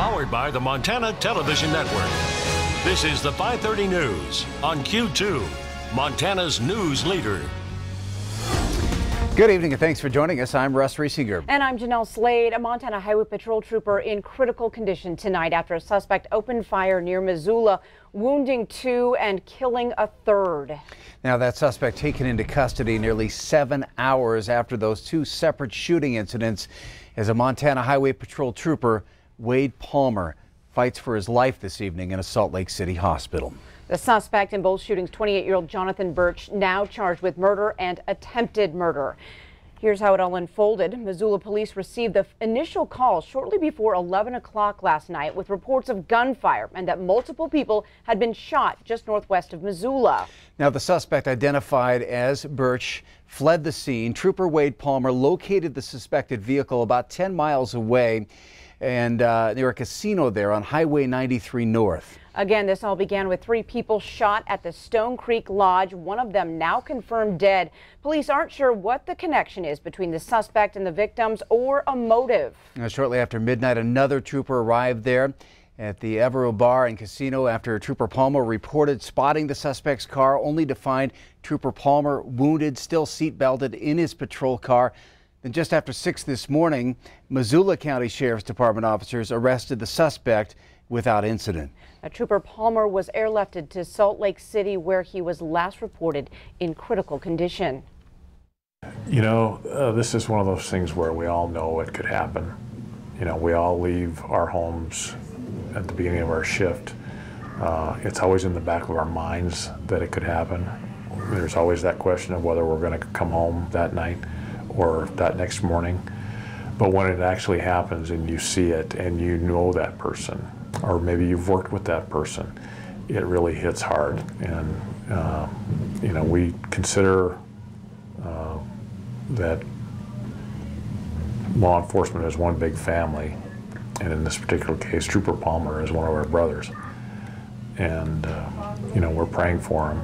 Powered by the Montana Television Network. This is the 530 News on Q2, Montana's news leader. Good evening and thanks for joining us. I'm Russ. And I'm Jeanelle Slade. A Montana Highway Patrol trooper in critical condition tonight after a suspect opened fire near Missoula, wounding 2 and killing a 3rd. Now that suspect taken into custody nearly 7 hours after those 2 separate shooting incidents is a Montana Highway Patrol trooper, Wade Palmer, fights for his life this evening in a Salt Lake City hospital. The suspect in both shootings, 28-year-old Jonathan Birch, now charged with murder and attempted murder. Here's how it all unfolded. Missoula police received the initial call shortly before 11 o'clock last night with reports of gunfire and that multiple people had been shot just northwest of Missoula. Now the suspect, identified as Birch, fled the scene. Trooper Wade Palmer located the suspected vehicle about 10 miles away and near a casino there on Highway 93 North. Again, this all began with 3 people shot at the Stone Creek Lodge, one of them now confirmed dead. Police aren't sure what the connection is between the suspect and the victims or a motive. Now, shortly after midnight, another trooper arrived there at the Evero Bar and Casino after Trooper Palmer reported spotting the suspect's car, only to find Trooper Palmer wounded, still seatbelted in his patrol car. Then just after 6 this morning, Missoula County Sheriff's Department officers arrested the suspect without incident. Trooper Palmer was airlifted to Salt Lake City, where he was last reported in critical condition. You know, this is one of those things where we all know it could happen. You know, we all leave our homes at the beginning of our shift. It's always in the back of our minds that it could happen. There's always that question of whether we're going to come home that night or that next morning. But when it actually happens and you see it and you know that person, or maybe you've worked with that person, it really hits hard. And you know, we consider that law enforcement is one big family, and in this particular case, Trooper Palmer is one of our brothers. And you know, we're praying for him,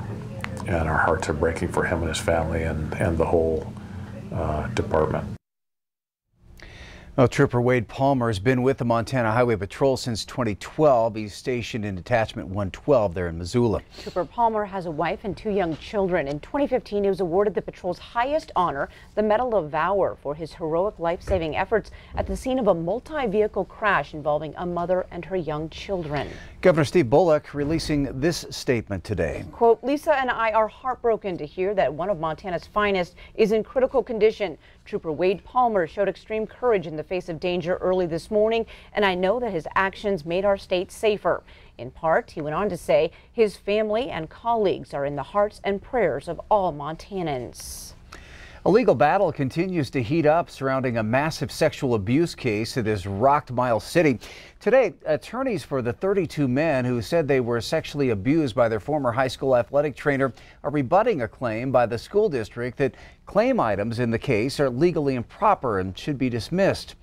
and our hearts are breaking for him and his family and the whole department. Well, Trooper Wade Palmer has been with the Montana Highway Patrol since 2012. He's stationed in Detachment 112 there in Missoula. Trooper Palmer has a wife and 2 young children. In 2015, he was awarded the patrol's highest honor, the Medal of Valor, for his heroic life-saving efforts at the scene of a multi-vehicle crash involving a mother and her young children. Governor Steve Bullock releasing this statement today. Quote, Lisa and I are heartbroken to hear that one of Montana's finest is in critical condition. Trooper Wade Palmer showed extreme courage in the face of danger early this morning, and I know that his actions made our state safer. In part, he went on to say his family and colleagues are in the hearts and prayers of all Montanans. A legal battle continues to heat up surrounding a massive sexual abuse case that has rocked Miles City. Today, attorneys for the 32 men who said they were sexually abused by their former high school athletic trainer are rebutting a claim by the school district that claim items in the case are legally improper and should be dismissed.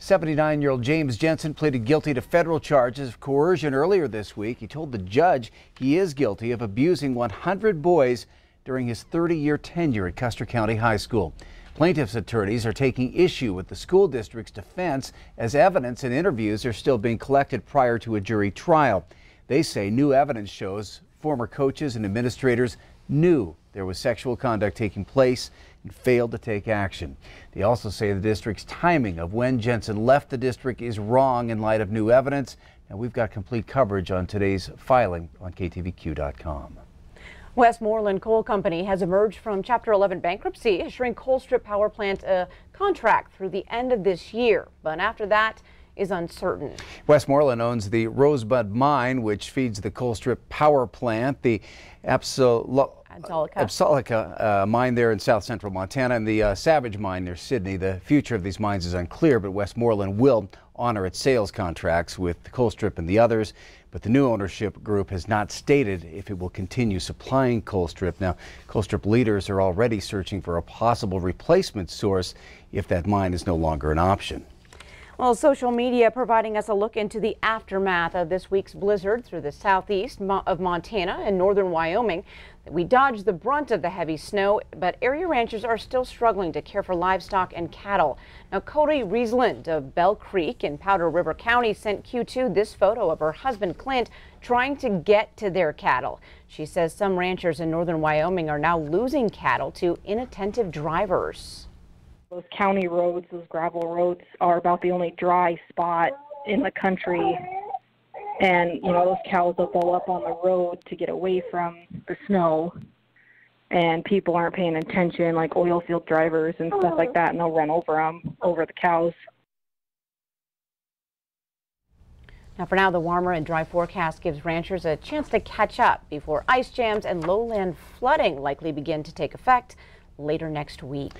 79-year-old James Jensen pleaded guilty to federal charges of coercion earlier this week. He told the judge he is guilty of abusing 100 boys during his 30-year tenure at Custer County High School. Plaintiff's attorneys are taking issue with the school district's defense as evidence and interviews are still being collected prior to a jury trial. They say new evidence shows former coaches and administrators knew there was sexual conduct taking place and failed to take action. They also say the district's timing of when Jensen left the district is wrong in light of new evidence. And we've got complete coverage on today's filing on KTVQ.com. Westmoreland Coal Company has emerged from Chapter 11 bankruptcy, assuring Colstrip Power Plant a contract through the end of this year. But after that is uncertain. Westmoreland owns the Rosebud Mine, which feeds the Colstrip Power Plant, the Absolica mine there in south central Montana, and the Savage mine near Sydney. The future of these mines is unclear, but Westmoreland will honor its sales contracts with Colstrip and the others. But the new ownership group has not stated if it will continue supplying Colstrip. Now, Colstrip leaders are already searching for a possible replacement source if that mine is no longer an option. Well, social media providing us a look into the aftermath of this week's blizzard through the southeast of Montana and northern Wyoming. We dodged the brunt of the heavy snow, but area ranchers are still struggling to care for livestock and cattle. Now, Cody Riesland of Bell Creek in Powder River County sent Q2 this photo of her husband Clint trying to get to their cattle. She says some ranchers in northern Wyoming are now losing cattle to inattentive drivers. Those county roads, those gravel roads, are about the only dry spot in the country. And, you know, those cows will go up on the road to get away from the snow. And people aren't paying attention, like oil field drivers and stuff like that, and they'll run over the cows. Now, for now, the warmer and dry forecast gives ranchers a chance to catch up before ice jams and lowland flooding likely begin to take effect later next week.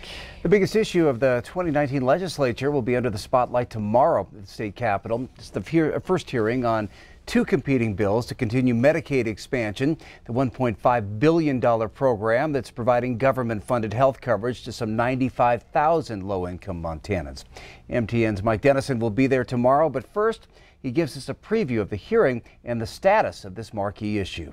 The biggest issue of the 2019 legislature will be under the spotlight tomorrow at the state capitol. It's the first hearing on two competing bills to continue Medicaid expansion, the $1.5 billion program that's providing government-funded health coverage to some 95,000 low-income Montanans. MTN's Mike Dennison will be there tomorrow, but first, he gives us a preview of the hearing and the status of this marquee issue.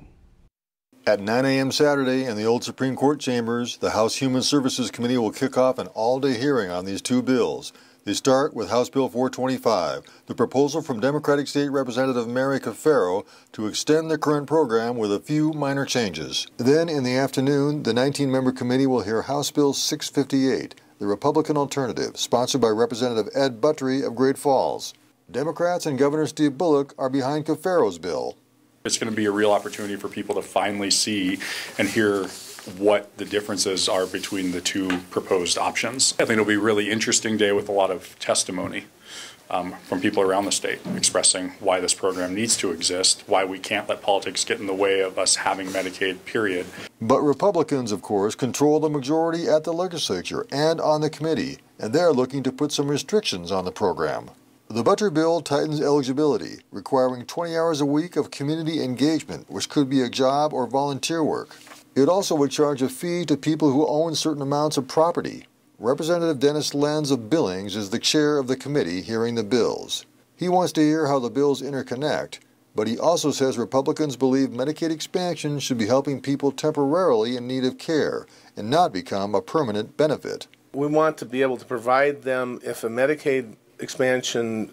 At 9 a.m. Saturday in the old Supreme Court chambers, the House Human Services Committee will kick off an all-day hearing on these two bills. They start with House Bill 425, the proposal from Democratic State Representative Mary Cafaro to extend the current program with a few minor changes. Then in the afternoon, the 19-member committee will hear House Bill 658, the Republican alternative, sponsored by Representative Ed Buttrey of Great Falls. Democrats and Governor Steve Bullock are behind Cafaro's bill. It's going to be a real opportunity for people to finally see and hear what the differences are between the two proposed options. I think it'll be a really interesting day with a lot of testimony from people around the state expressing why this program needs to exist, why we can't let politics get in the way of us having Medicaid, period. But Republicans, of course, control the majority at the legislature and on the committee, and they're looking to put some restrictions on the program. The Buttrey bill tightens eligibility, requiring 20 hours a week of community engagement, which could be a job or volunteer work. It also would charge a fee to people who own certain amounts of property. Representative Dennis Lenz of Billings is the chair of the committee hearing the bills. He wants to hear how the bills interconnect, but he also says Republicans believe Medicaid expansion should be helping people temporarily in need of care and not become a permanent benefit. We want to be able to provide them, if a Medicaid expansion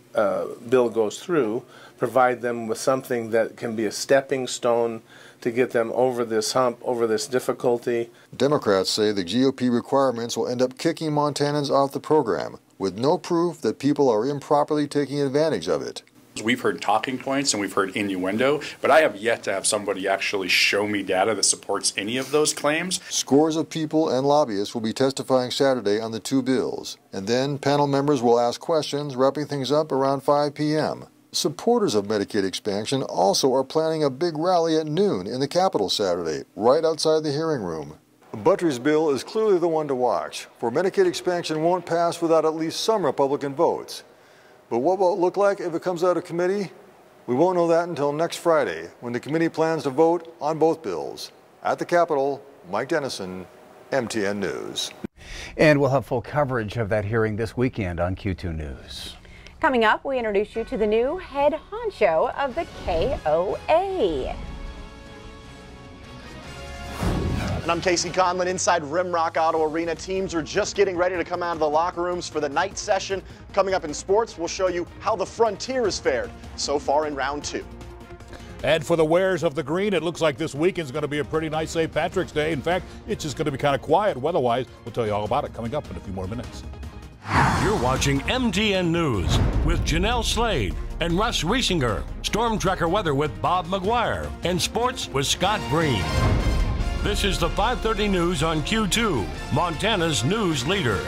bill goes through, provide them with something that can be a stepping stone to get them over this hump, over this difficulty. Democrats say the GOP requirements will end up kicking Montanans off the program, with no proof that people are improperly taking advantage of it. We've heard talking points and we've heard innuendo, but I have yet to have somebody actually show me data that supports any of those claims. Scores of people and lobbyists will be testifying Saturday on the two bills, and then panel members will ask questions, wrapping things up around 5 p.m. Supporters of Medicaid expansion also are planning a big rally at noon in the Capitol Saturday, right outside the hearing room. Buttrey's bill is clearly the one to watch, for Medicaid expansion won't pass without at least some Republican votes. But what will it look like if it comes out of committee? We won't know that until next Friday, when the committee plans to vote on both bills. At the Capitol, Mike Dennison, MTN News. And we'll have full coverage of that hearing this weekend on Q2 News. Coming up, we introduce you to the new head honcho of the KOA. And I'm Casey Conlon inside Rimrock Auto Arena. Teams are just getting ready to come out of the locker rooms for the night session. Coming up in sports, we'll show you how the Frontier has fared so far in round 2. And for the wearers of the green, it looks like this weekend's going to be a pretty nice St. Patrick's Day. In fact, it's just going to be kind of quiet weather-wise. We'll tell you all about it coming up in a few more minutes. You're watching MTN News with Jeanelle Slade and Russ Riesinger. Storm Tracker weather with Bob McGuire. And sports with Scott Breen. This is the 5:30 news on Q2, Montana's news leader.